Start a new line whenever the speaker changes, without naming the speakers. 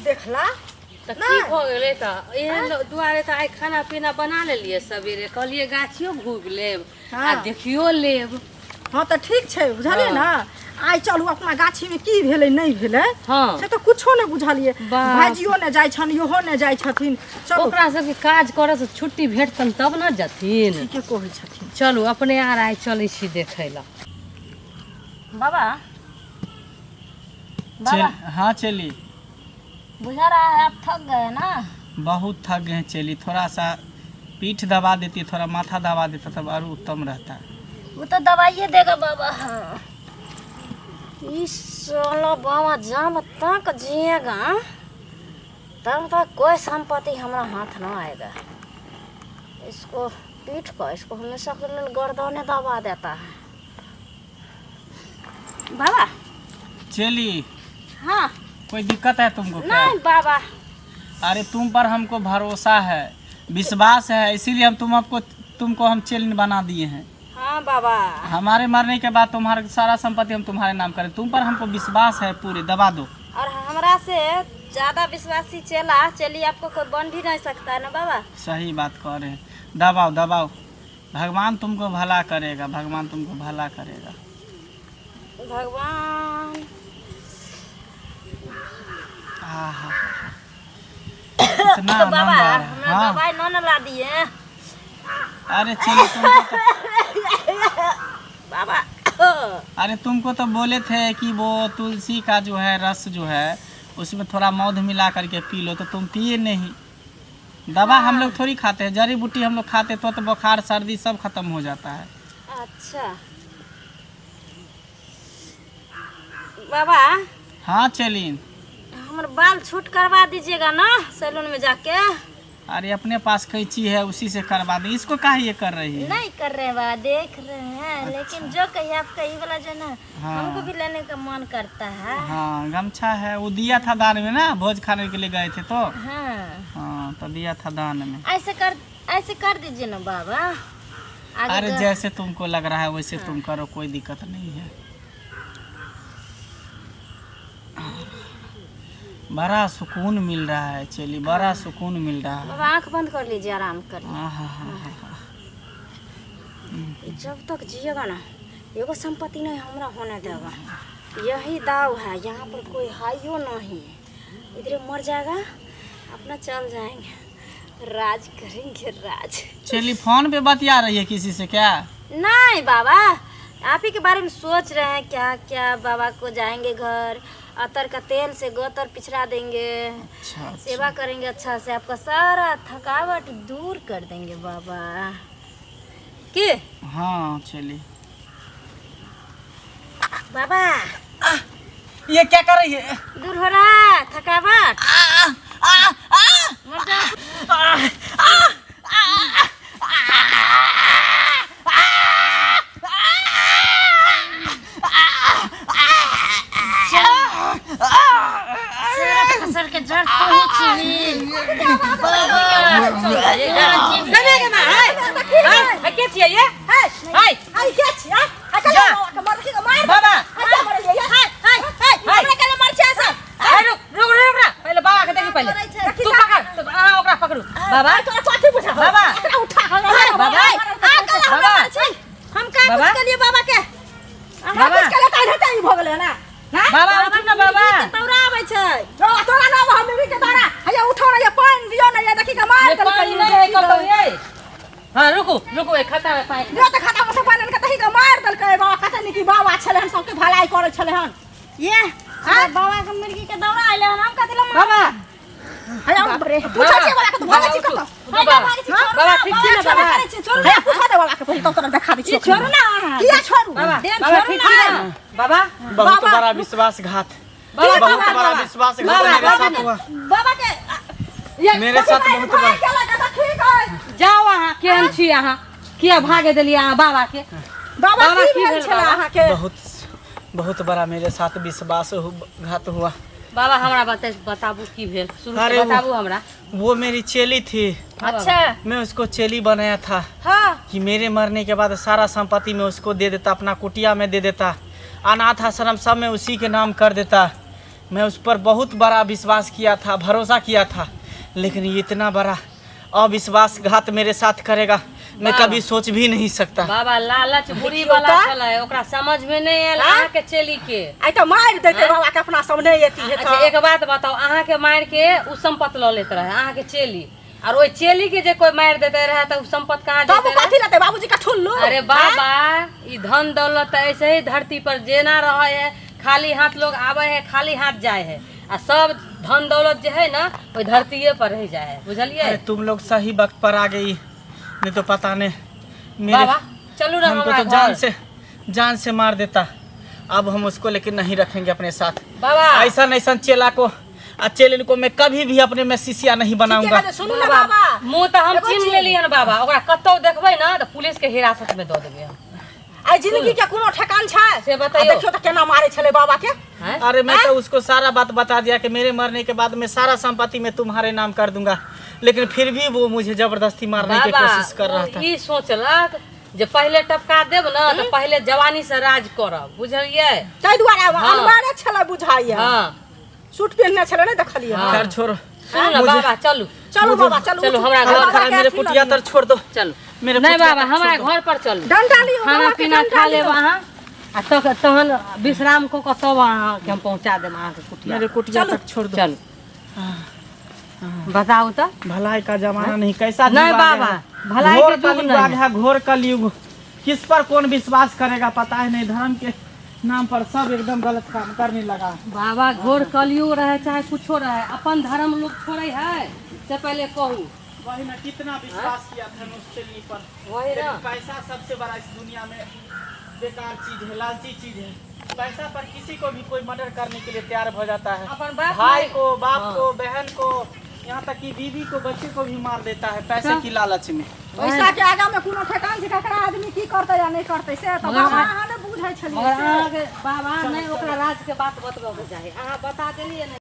देखला
तो ठीक हो गए तो एहन दुआरे तो आई खाना पीना बना लेलिए सवेरे कहलिए गाछियो घूम लेब आ देखियो लेब।
हाँ तो ठीक छै बुझलिए ना आई चलू अपना गाछी में की भेलै नहीं भेलै
हाँ
से तो कुछो नहीं बुझलिए भाजियो ने जाय छन योहो ने जाय छथिन चलो
ओकरा सबके काज करे से छुट्टी भेटतन तब न जथिन।
ठीके कहै छथिन
चलू अपने आर आई चलै छी देखै ला। बाबा बाबा
हाँ चली
बुझा रहा है आप थक गए ना?
बहुत थक गए चली, थोड़ा सा पीठ दबा देती थोड़ा माथा दबा देता तब और उत्तम रहता।
वो तो दवाइए देगा बाबा। हाँ इस साला बाबा जब तक जिएगा तब तक कोई संपत्ति हमारा हाथ ना आएगा। इसको पीठ को इसको हमेशा के लिए गर्दन दबा देता है बाबा।
चली
हाँ
कोई दिक्कत है तुमको क्या?
नहीं बाबा।
अरे तुम पर हमको भरोसा है विश्वास है इसीलिए हम तुमको हम चेलिन बना दिए हैं।
हाँ बाबा
हमारे मरने के बाद तुम्हारा सारा संपत्ति हम तुम्हारे नाम करें, तुम पर हमको विश्वास है पूरे, दबा दो।
और हमरा से ज्यादा विश्वासी चेला चली आपको कोई बन भी नहीं सकता है ना बाबा।
सही बात कह रहे हैं, दबाओ दबाओ, भगवान तुमको भला करेगा, भगवान तुमको भला करेगा।
भगवान
इतना
बाबा
आनंद आ रहा है।
हमरा
हाँ
दवाई न ला दिए
अरे चलो तुमको
बाबा।
अरे तुमको तो बोले थे कि वो तुलसी का जो है रस जो है उसमें थोड़ा मौध मिला करके पी लो, तो तुम पिए नहीं। दवा हम लोग थोड़ी खाते हैं, जड़ी बूटी हम लोग खाते तो बुखार सर्दी सब खत्म हो जाता है।
अच्छा बाबा।
हाँ चलिन
हमारे बाल छूट करवा दीजिएगा ना सैलून में जाके।
अरे अपने पास कैंची है उसी से करवा दें, इसको काहे ये कर रही है?
नहीं कर रहे बा देख रहे हैं। अच्छा। लेकिन जो कहिए आपका ये वाला जो ना
हाँ।
हमको भी लेने का मन करता है।
हाँ गमछा है वो दिया था दान में ना, भोज खाने के लिए गए थे तो
हाँ
तो दिया था दान में।
ऐसे कर दीजिए ना बाबा।
अरे जैसे तुमको लग रहा है वैसे तुम करो, कोई दिक्कत नहीं है। बड़ा सुकून मिल रहा है चली, बड़ा सुकून मिल रहा है।
बाबा आंख बंद कर लीजिए आराम करिए। जब तक जिएगा ना एगो संपत्ति नहीं हमरा होने देगा, यही दाव है। यहाँ पर कोई हाइयो नहीं, इधर मर जाएगा अपना चल जाएंगे, राज करेंगे राज।
चली फोन पे बतिया रही है किसी से क्या?
नहीं बाबा आप ही के बारे में सोच रहे हैं क्या क्या। बाबा को जाएंगे घर, अतर का तेल से गोतर पिछड़ा देंगे।
अच्छा,
सेवा करेंगे अच्छा से, आपका सारा थकावट दूर कर देंगे बाबा के।
हाँ चली
बाबा
ये क्या कर रही है?
दूर हो रहा थकावट। मर जाओ। फसल के जड़ हाँ रुको रुको एक खाता में पाए
जो त खाता में से पानी के तही के मार दलकै बाबा कते नि की बाबा छले हन सबके भलाई करे छले हन। ये
हां बाबा के मुर्गी के दौड़ा आइले हन हम का दिला
बाबा हाय हम रे पूछा छे वाला के तो भागे छी कत
बाबा ठीक छी ना बाबा
छोड़ ना पूछा दे वाला के पहिले तो देखा दी छोड़ ना किया छोड़ू
बाबा बाबा ठीक छी ना बाबा।
बहुत बड़ा विश्वासघात, बहुत बड़ा विश्वासघात मेरे साथ हुआ।
बाबा के
मेरे साथ बहुत बड़ा।
ठीक है
जाओ वहां केहन छी अहाँ किया भागे देलिए अहाँ बाबा के?
बाबा की भेल छला अहाँ के?
बहुत बड़ा मेरे साथ विश्वासघात हुआ।
बाबा हमरा बताबू की भेल, शुरू से बताबू हमरा।
वो मेरी चेली थी।
अच्छा
मैं उसको चेली बनाया था।
हाँ
कि मेरे मरने के बाद सारा संपत्ति में उसको दे देता, अपना कुटिया में दे देता, अनाथ आश्रम सब में उसी के नाम कर देता। मैं उस पर बहुत बड़ा विश्वास किया था, भरोसा किया था, लेकिन ये इतना बड़ा अविश्वासघात मेरे साथ करेगा मैं कभी सोच भी नहीं सकता।
बाबा लालच बुरी वाला चले, ओकरा समझ में नहीं आयल अहाँ के चली के।
आई तो मार देते बाबा के अपना सब नहीं एती है।
अच्छा एक बात बताओ, अहाँ के मार के उ संपत्ति ल लेत रहे अहाँ के चली, और ओई चली के जे कोई मार देते रहे त उ संपत्ति कहां
तब
जेते
कथी लेते बाबूजी का ठुल्लू?
अरे बाबा ई धन दौलत ऐसे ही धरती पर जेना रहे है, खाली हाथ लोग आवे है खाली हाथ जाए है, आ सब धन दौलत जो है ना वो धरतीये पर रह जाए है, बुझलिए?
अरे तुम लोग सही वक्त पर आ गई, नहीं तो पता नहीं मेरे
बाबा चलू ना
हमको
हमारा
तो
घर।
जान से मार देता। अब हम उसको लेकिन नहीं रखेंगे अपने साथ।
बाबा
ऐसा चेला को चेलन को मैं कभी भी अपने में शिष्या नहीं बनाऊंगा।
सुन ले बाबा,
मुंह तो हम छीन लेली हन बाबा, ओकरा कतौ देखबै ना तो पुलिस के हिरासत में दे देबै हम।
आई जिंदगी के कोनो ठिकान छै
से बताइयो।
देखियो तो केना मारे छले बाबा के।
हैं?
अरे मैं तो उसको सारा बात बता दिया कि मेरे मरने के बाद मैं सारा संपत्ति में तुम्हारे नाम कर दूंगा, लेकिन फिर भी वो मुझे जबरदस्ती मारने की कोशिश कर रहा था।
ई सोचलक जे पहले टपका देब ना तो पहले जवानी से राज करब, बुझलिए?
तै दुआरे
हाँ।
अनमारे छले बुझाइया।
हां
सूट पहनने छले नहीं देखलिए।
हाँ।
खैर छोड़ो,
सुन ना बाबा चलू
चलो बाबा चलो
चलो हमरा घर
बाबा
खैर
के
मेरे
अथी
कुटिया
लगी।
तर छोड़ दो।
चलो
मेरे
नहीं
कुटिया
बाबा
तर
हमारा
छोड़ दो।
घर पर चलू,
डंडा लियो
खाना
बाबा के
पीना
डंडा
खा
लियो।
लेब अहाँ आ तहन विश्राम को तब अहाँ के हम पहुंचा देब अहाँ के कुटिया।
मेरे कुटिया तक छोड़ दो।
चलो बताओ तो।
भलाई का जमाना नहीं, कैसा
नहीं
युग आ
बाबा,
गया है।
भलाई
घोर
के युग
कलयुग
नहीं
आ
है।
गया, घोर कलयुग। किस पर कौन विश्वास करेगा पता है नहीं, धर्म के नाम पर सब एकदम गलत काम करने लगा।
बाबा घोर कलयुग रहे चाहे कुछो रहे, अपन धर्म लोग छोड़े है से पहले कहू।
वही ना, कितना विश्वास किया था उस चेली पर।
वही ना।
लेकिन पैसा सबसे बड़ा इस दुनिया में बेकार चीज है, लालची चीज है। पैसा पर किसी को भी कोई मर्डर करने के लिए तैयार हो जाता है।
अपन बाप
भाई
नहीं।
को, बाप
हाँ।
को, बहन को, यहाँ तक कि बीवी को, बच्चे को भी मार देता है पैसे की लालच में।
पैसा के आगा में कोनो ठेकान छै, ककरा आदमी की करते या नहीं करते से तो
मगर
बाबा
अहाँ-
अहाँ ने बुझै छलिए
मगर
से।
अहाँ के बाबा नहीं ओकरा राज के बात बतबऽ के चाही, अहाँ बता देलिए ने।